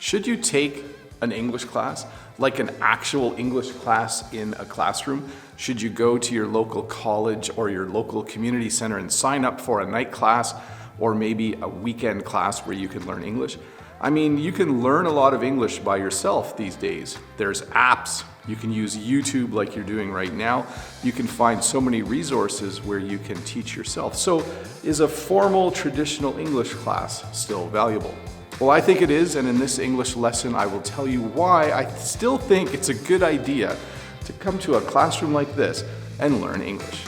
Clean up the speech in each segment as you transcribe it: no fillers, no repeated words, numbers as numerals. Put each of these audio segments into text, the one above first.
Should you take an English class, like an actual English class in a classroom? Should you go to your local college or your local community center and sign up for a night class or maybe a weekend class where you can learn English? I mean, you can learn a lot of English by yourself these days. There's apps. You can use YouTube like you're doing right now. You can find so many resources where you can teach yourself. So, is a formal traditional English class still valuable? Well, I think it is, and in this English lesson, I will tell you why I still think it's a good idea to come to a classroom like this and learn English.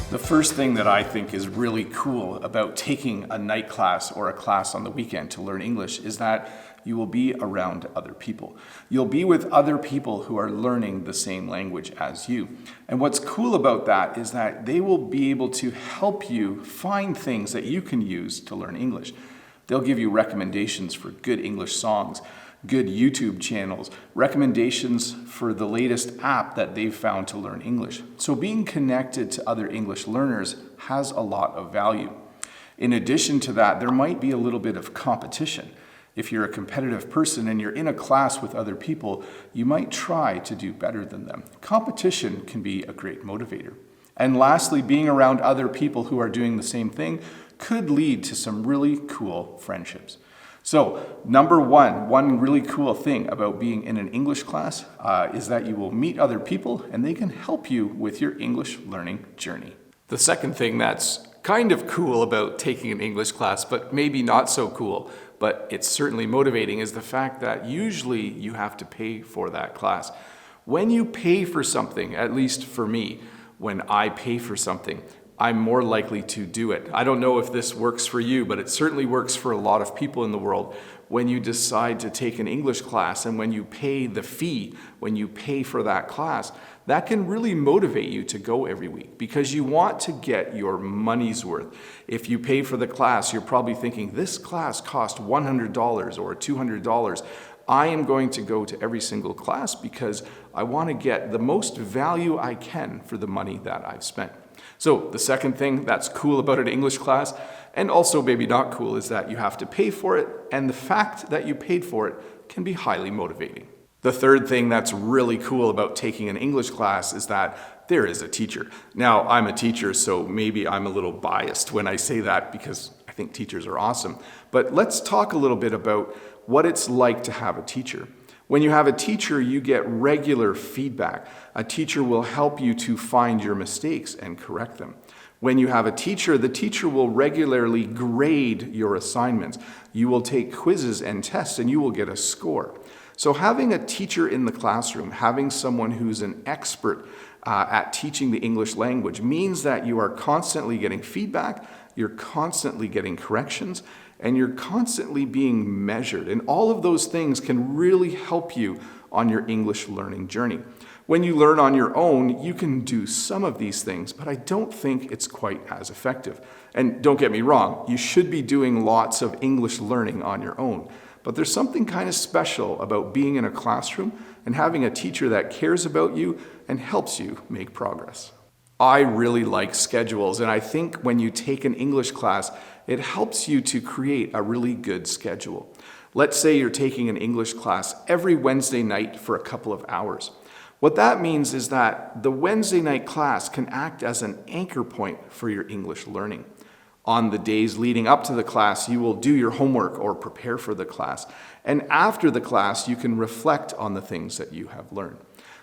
The first thing that I think is really cool about taking a night class or a class on the weekend to learn English is that you will be around other people. You'll be with other people who are learning the same language as you. And what's cool about that is that they will be able to help you find things that you can use to learn English. They'll give you recommendations for good English songs, good YouTube channels, recommendations for the latest app that they've found to learn English. So being connected to other English learners has a lot of value. In addition to that, there might be a little bit of competition. If you're a competitive person and you're in a class with other people, you might try to do better than them. Competition can be a great motivator. And lastly, being around other people who are doing the same thing could lead to some really cool friendships. So, number one really cool thing about being in an English class is that you will meet other people and they can help you with your English learning journey. The second thing that's kind of cool about taking an English class, but maybe not so cool, but it's certainly motivating, is the fact that usually you have to pay for that class. When you pay for something, at least for me, when I pay for something, I'm more likely to do it. I don't know if this works for you, but it certainly works for a lot of people in the world. When you decide to take an English class and when you pay the fee, when you pay for that class, that can really motivate you to go every week because you want to get your money's worth. If you pay for the class, you're probably thinking, this class cost $100 or $200. I am going to go to every single class because I want to get the most value I can for the money that I've spent. So the second thing that's cool about an English class, and also maybe not cool, is that you have to pay for it, and the fact that you paid for it can be highly motivating. The third thing that's really cool about taking an English class is that there is a teacher. Now, I'm a teacher, so maybe I'm a little biased when I say that because I think teachers are awesome. But let's talk a little bit about what it's like to have a teacher. When you have a teacher, you get regular feedback. A teacher will help you to find your mistakes and correct them. When you have a teacher, the teacher will regularly grade your assignments. You will take quizzes and tests and you will get a score. So having a teacher in the classroom, having someone who's an expert at teaching the English language means that you are constantly getting feedback, you're constantly getting corrections, and you're constantly being measured. And all of those things can really help you on your English learning journey. When you learn on your own, you can do some of these things, but I don't think it's quite as effective. And don't get me wrong, you should be doing lots of English learning on your own. But there's something kind of special about being in a classroom and having a teacher that cares about you and helps you make progress. I really like schedules, and I think when you take an English class, it helps you to create a really good schedule. Let's say you're taking an English class every Wednesday night for a couple of hours. What that means is that the Wednesday night class can act as an anchor point for your English learning. On the days leading up to the class, you will do your homework or prepare for the class. And after the class, you can reflect on the things that you have learned.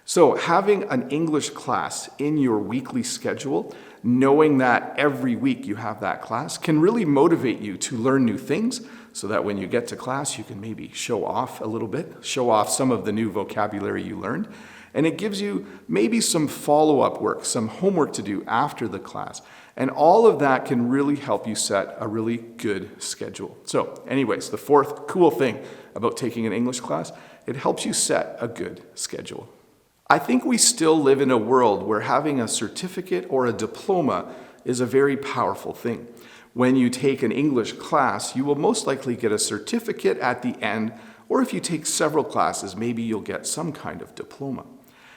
So having an English class in your weekly schedule, knowing that every week you have that class, can really motivate you to learn new things so that when you get to class, you can maybe show off a little bit, show off some of the new vocabulary you learned. And it gives you maybe some follow-up work, some homework to do after the class. And all of that can really help you set a really good schedule. So anyways, the fourth cool thing about taking an English class, it helps you set a good schedule. I think we still live in a world where having a certificate or a diploma is a very powerful thing. When you take an English class, you will most likely get a certificate at the end, or if you take several classes, maybe you'll get some kind of diploma.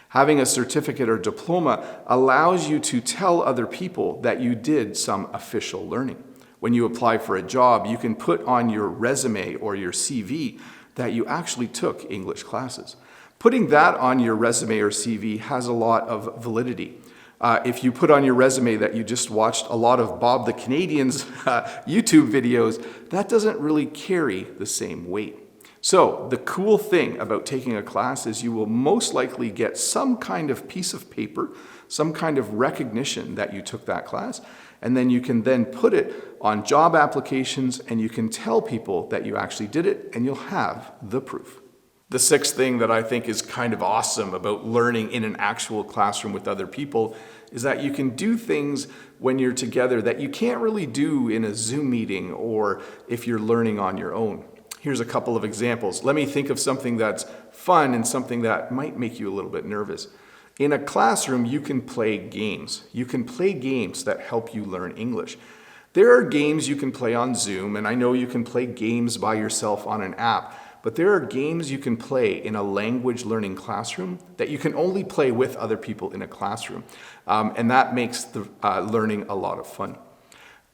Having a certificate or diploma allows you to tell other people that you did some official learning. when you apply for a job, you can put on your resume or your CV that you actually took English classes. Putting that on your resume or CV has a lot of validity. If you put on your resume that you just watched a lot of Bob the Canadian's YouTube videos, that doesn't really carry the same weight. So the cool thing about taking a class is you will most likely get some kind of piece of paper, some kind of recognition that you took that class, and then you can then put it on job applications and you can tell people that you actually did it and you'll have the proof. The sixth thing that I think is kind of awesome about learning in an actual classroom with other people is that you can do things when you're together that you can't really do in a Zoom meeting or if you're learning on your own. Here's a couple of examples. Let me think of something that's fun and something that might make you a little bit nervous. In a classroom, you can play games. You can play games that help you learn English. There are games you can play on Zoom, and I know you can play games by yourself on an app, but there are games you can play in a language learning classroom that you can only play with other people in a classroom. And that makes the learning a lot of fun.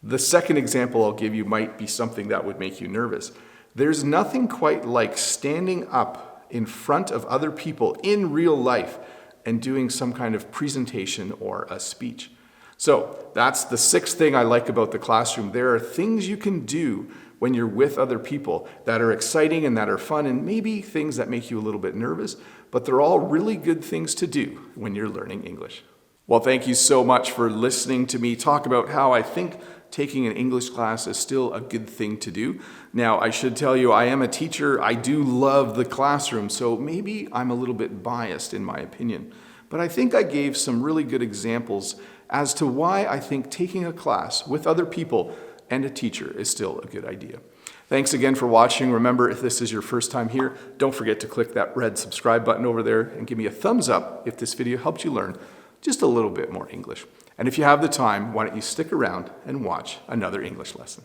The second example I'll give you might be something that would make you nervous. There's nothing quite like standing up in front of other people in real life and doing some kind of presentation or a speech. So that's the sixth thing I like about the classroom. There are things you can do when you're with other people that are exciting and that are fun, and maybe things that make you a little bit nervous, but they're all really good things to do when you're learning English. Well, thank you so much for listening to me talk about how I think taking an English class is still a good thing to do. Now, I should tell you, I am a teacher. I do love the classroom, so maybe I'm a little bit biased in my opinion. But I think I gave some really good examples as to why I think taking a class with other people and a teacher is still a good idea. Thanks again for watching. Remember, if this is your first time here, don't forget to click that red subscribe button over there and give me a thumbs up if this video helped you learn just a little bit more English. And if you have the time, why don't you stick around and watch another English lesson.